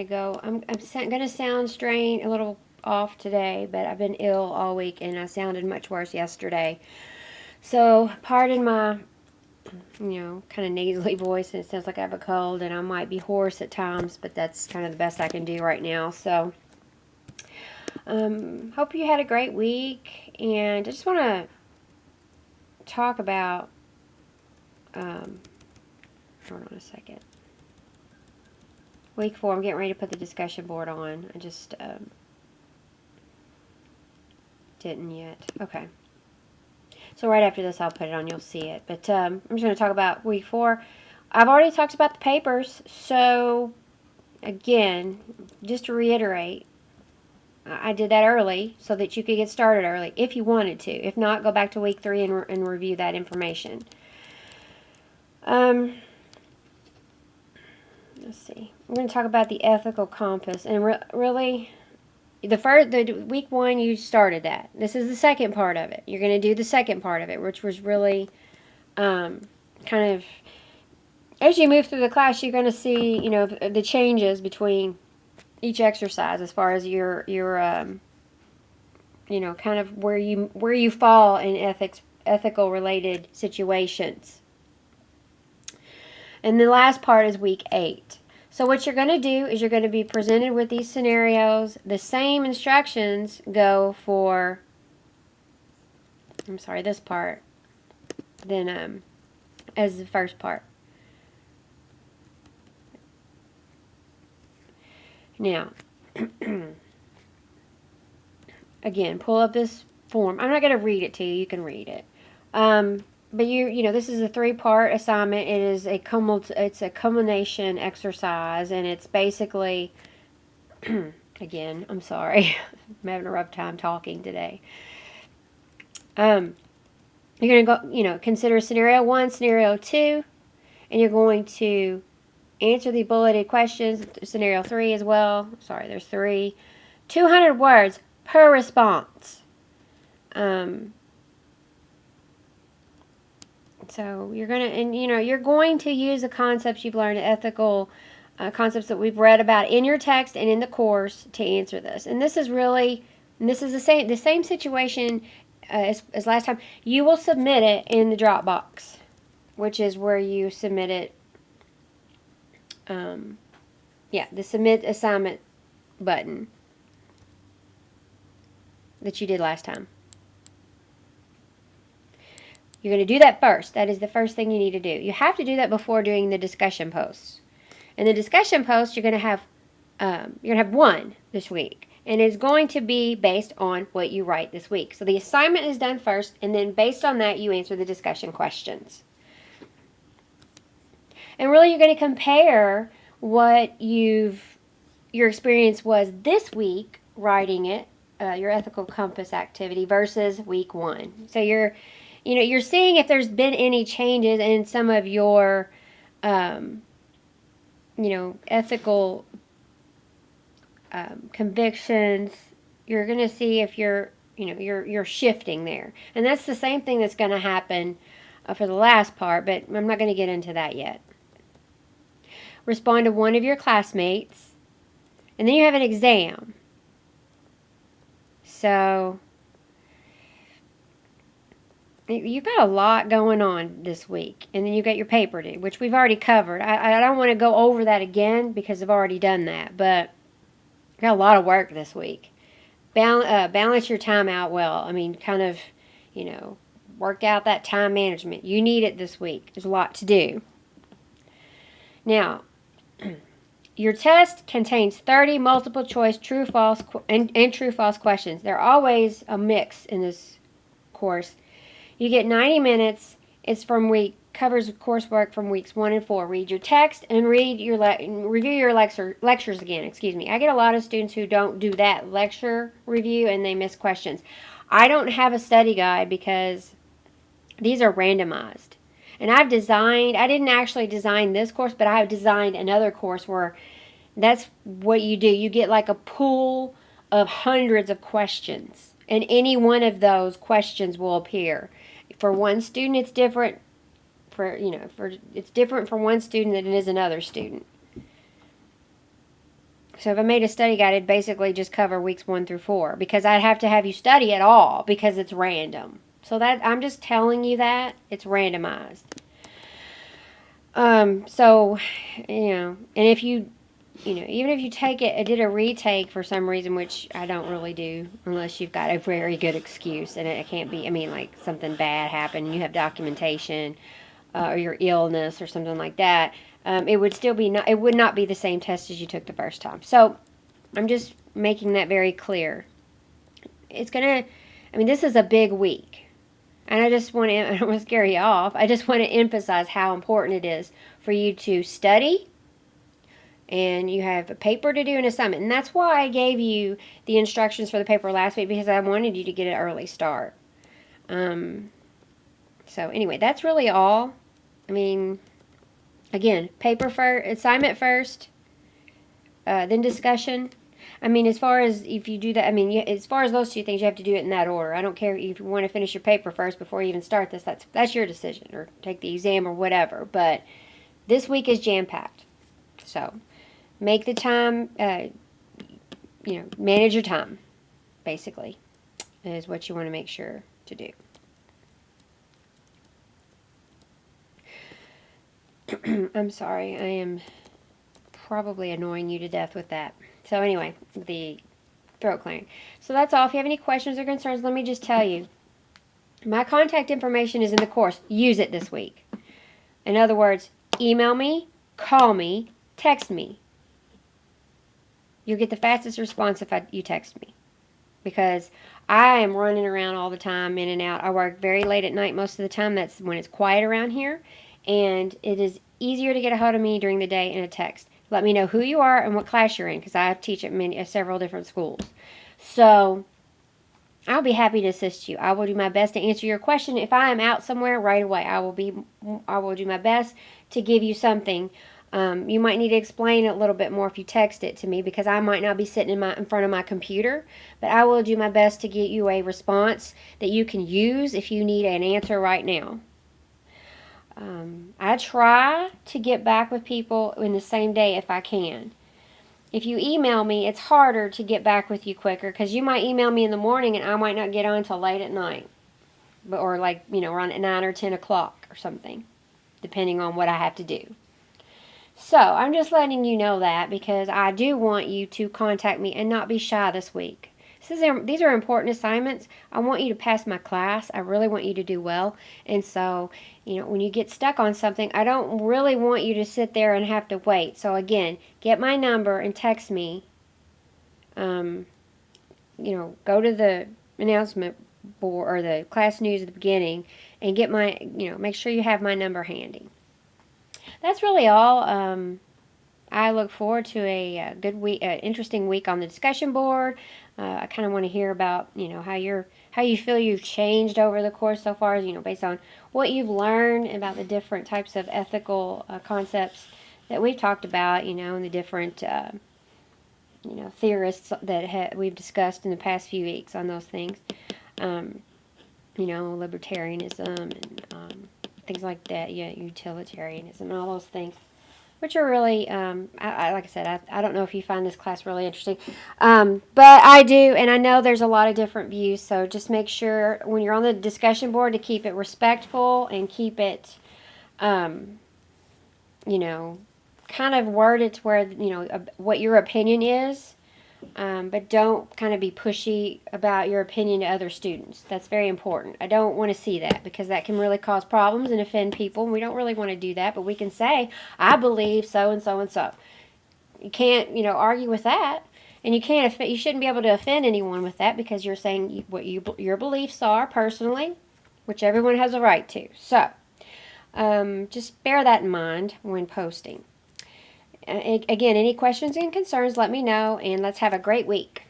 I'm going to sound strange, a little off today, but I've been ill all week and I sounded much worse yesterday. So, pardon my, kind of nasally voice, and it sounds like I have a cold and I might be hoarse at times, but that's kind of the best I can do right now. So, hope you had a great week, and I just want to talk about, hold on a second. Week 4, I'm getting ready to put the discussion board on. I just didn't yet. Okay. So right after this, I'll put it on. You'll see it. But I'm just going to talk about week 4. I've already talked about the papers. So, again, just to reiterate, I did that early so that you could get started early if you wanted to. If not, go back to week 3 and review that information. Let's see. We're going to talk about the ethical compass. And really, the week 1, you started that. This is the second part of it. You're going to do the second part of it, which was really kind of, as you move through the class, you're going to see, the changes between each exercise as far as your kind of where you fall in ethical related situations. And the last part is week 8. So what you're going to do is you're going to be presented with these scenarios. The same instructions go for, this part, then as the first part. Now, again, pull up this form. I'm not going to read it to you. You can read it. But this is a 3-part assignment. It is it's a culmination exercise, and it's basically, again, I'm sorry, I'm having a rough time talking today. You're going to go, consider scenario 1, scenario 2, and you're going to answer the bulleted questions. Scenario 3 as well. Sorry, there's 3. 200 words per response. So you're going to use the concepts you've learned, ethical concepts that we've read about in your text and in the course to answer this. And this is the same situation as last time. You will submit it in the Dropbox, which is where you submit it. The submit assignment button that you did last time. You're going to do that first. That is the first thing you need to do. You have to do that before doing the discussion posts. And the discussion post, you're going to have one this week. And it's going to be based on what you write this week. So the assignment is done first, and then based on that, you answer the discussion questions. And really, you're going to compare what your experience was this week writing it, your ethical compass activity, versus week 1. So you're seeing if there's been any changes in some of your, ethical convictions. You're going to see if you're shifting there. And that's the same thing that's going to happen for the last part, but I'm not going to get into that yet. Respond to one of your classmates, and then you have an exam. So you've got a lot going on this week, and then you got your paper due, which we've already covered. I don't want to go over that again because I've already done that, but you got a lot of work this week. Balance your time out well. Kind of, work out that time management. You need it this week. There's a lot to do. Now, your test contains 30 multiple choice true false and true false questions. They're always a mix in this course. You get 90 minutes. It's covers coursework from weeks 1 and 4. Read your text and review your lectures again. I get a lot of students who don't do that lecture review and they miss questions. I don't have a study guide because these are randomized. And I didn't actually design this course, but I have designed another course where that's what you do. You get like a pool of hundreds of questions, and any one of those questions will appear. For one student, it's different. It's different for one student than it is another student. So if I made a study guide, it'd basically just cover weeks 1 through 4 because I'd have to have you study it all because it's random. So that I'm just telling you that it's randomized. So, and if you even if you take it, I did a retake for some reason, which I don't really do unless you've got a very good excuse, and it can't be, like something bad happened and you have documentation, or your illness or something like that. It would still be it would not be the same test as you took the first time. So I'm just making that very clear. This is a big week. And I don't want to scare you off. I just want to emphasize how important it is for you to study, and you have a paper to do, an assignment. And that's why I gave you the instructions for the paper last week, because I wanted you to get an early start. So anyway, that's really all. Again, paper first, assignment first, then discussion. As far as if you do that, as far as those two things, you have to do it in that order. I don't care if you want to finish your paper first before you even start this. That's your decision, or take the exam or whatever. But this week is jam-packed. So make the time, manage your time, basically, is what you want to make sure to do. I'm sorry, I am probably annoying you to death with that. So anyway, the throat clearing. So that's all. If you have any questions or concerns, let me just tell you. My contact information is in the course. Use it this week. In other words, email me, call me, text me. You'll get the fastest response if you text me. Because I am running around all the time, in and out. I work very late at night most of the time. That's when it's quiet around here. And it is easier to get a hold of me during the day in a text. Let me know who you are and what class you're in, because I teach at several different schools. So I'll be happy to assist you. I will do my best to answer your question. If I am out somewhere right away, I will do my best to give you something. You might need to explain it a little bit more if you text it to me, because I might not be sitting in front of my computer. But I will do my best to get you a response that you can use if you need an answer right now. I try to get back with people in the same day if I can. If you email me, it's harder to get back with you quicker, because you might email me in the morning and I might not get on until late at night. Or around at 9 or 10 o'clock or something, depending on what I have to do. So I'm just letting you know that, because I do want you to contact me and not be shy this week. These are important assignments. I want you to pass my class. I really want you to do well. And so, when you get stuck on something, I don't really want you to sit there and have to wait. So again, get my number and text me. Go to the announcement board or the class news at the beginning and get make sure you have my number handy. That's really all. I look forward to a good week, interesting week on the discussion board. I kind of want to hear about, how you feel you've changed over the course so far, based on what you've learned about the different types of ethical concepts that we've talked about, and the different, theorists that we've discussed in the past few weeks on those things. Libertarianism and things like that, utilitarianism and all those things, which are really, like I said, I don't know if you find this class really interesting, but I do, and I know there's a lot of different views, so just make sure when you're on the discussion board to keep it respectful and keep it, kind of worded to where, what your opinion is, but don't kind of be pushy about your opinion to other students. That's very important. I don't want to see that, because that can really cause problems and offend people. We don't really want to do that, but we can say, I believe so and so and so. You can't, argue with that, and you shouldn't be able to offend anyone with that, because you're saying what your beliefs are personally, which everyone has a right to. So, just bear that in mind when posting. Again, any questions and concerns, let me know, and let's have a great week.